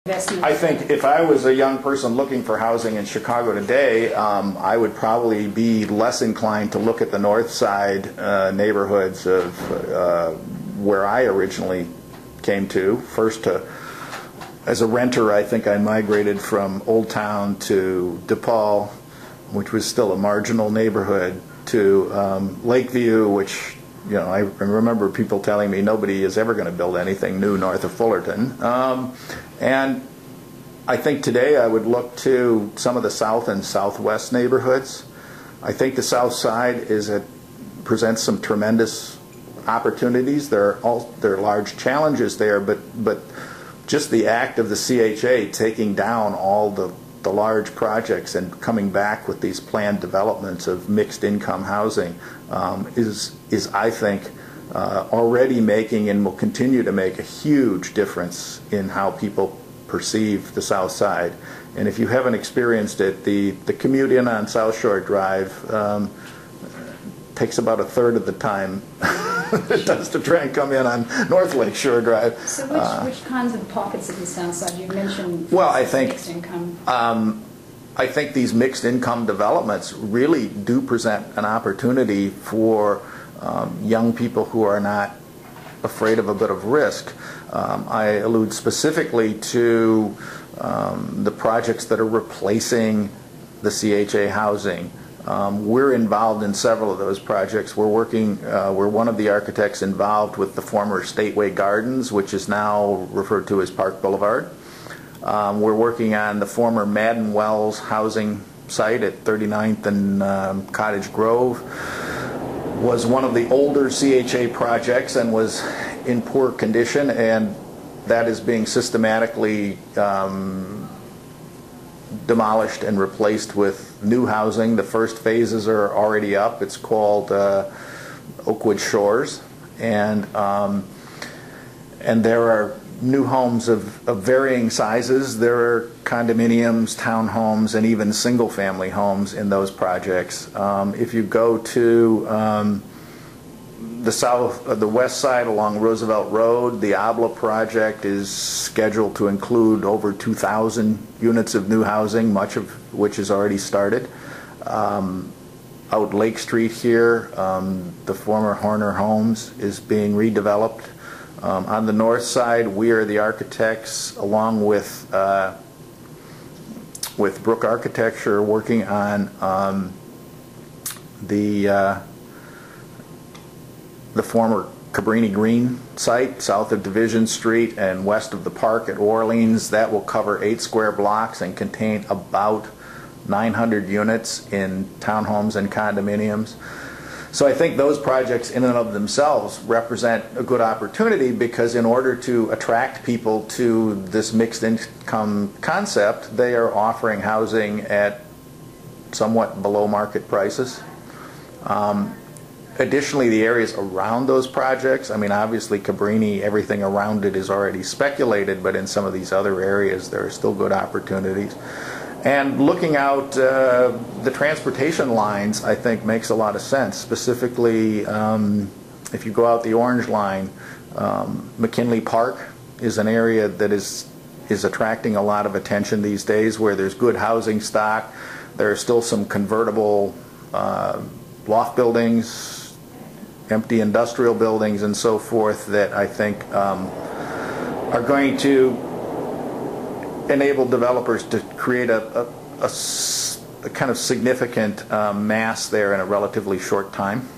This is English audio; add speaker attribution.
Speaker 1: investment?
Speaker 2: I think if I was a young person looking for housing in Chicago today, I would probably be less inclined to look at the north side neighborhoods of where I originally came to. First, as a renter, I think I migrated from Old Town to DePaul, which was still a marginal neighborhood, to Lakeview, which, you know, I remember people telling me nobody is ever going to build anything new north of Fullerton. And I think today I would look to some of the south and southwest neighborhoods. I think the south side presents some tremendous opportunities. There are large challenges there, but just the act of the CHA taking down all the large projects and coming back with these planned developments of mixed income housing is I think already making and will continue to make a huge difference in how people perceive the South Side. And if you haven't experienced it, the commute in on South Shore Drive takes about a third of the time it does to try and come in on North Lake Shore Drive.
Speaker 1: So which kinds of pockets of the South Side? You mentioned mixed income.
Speaker 2: I think these mixed income developments really do present an opportunity for young people who are not afraid of a bit of risk. I allude specifically to the projects that are replacing the CHA housing. We're involved in several of those projects. We're one of the architects involved with the former Stateway Gardens, which is now referred to as Park Boulevard. We're working on the former Madden Wells housing site at 39th and Cottage Grove. Was one of the older CHA projects and was in poor condition, and that is being systematically demolished and replaced with new housing. The first phases are already up. It's called Oakwood Shores, and there are new homes of varying sizes. There are condominiums, townhomes, and even single-family homes in those projects. If you go to the west side along Roosevelt Road, the Abla project is scheduled to include over 2,000 units of new housing, much of which is already started. Out Lake Street here, the former Horner Homes is being redeveloped. On the north side, we are the architects, along with Brook Architecture, working on the former Cabrini Green site, south of Division Street and west of the park at Orleans. That will cover 8 square blocks and contain about 900 units in townhomes and condominiums. So I think those projects in and of themselves represent a good opportunity, because in order to attract people to this mixed income concept, they are offering housing at somewhat below market prices. Additionally, the areas around those projects, I mean, obviously Cabrini, everything around it is already speculated, but in some of these other areas there are still good opportunities. And looking out the transportation lines, I think, makes a lot of sense. Specifically, if you go out the Orange Line, McKinley Park is an area that is attracting a lot of attention these days, where there's good housing stock. There are still some convertible loft buildings, empty industrial buildings, and so forth, that I think are going to enable developers to create a kind of significant mass there in a relatively short time.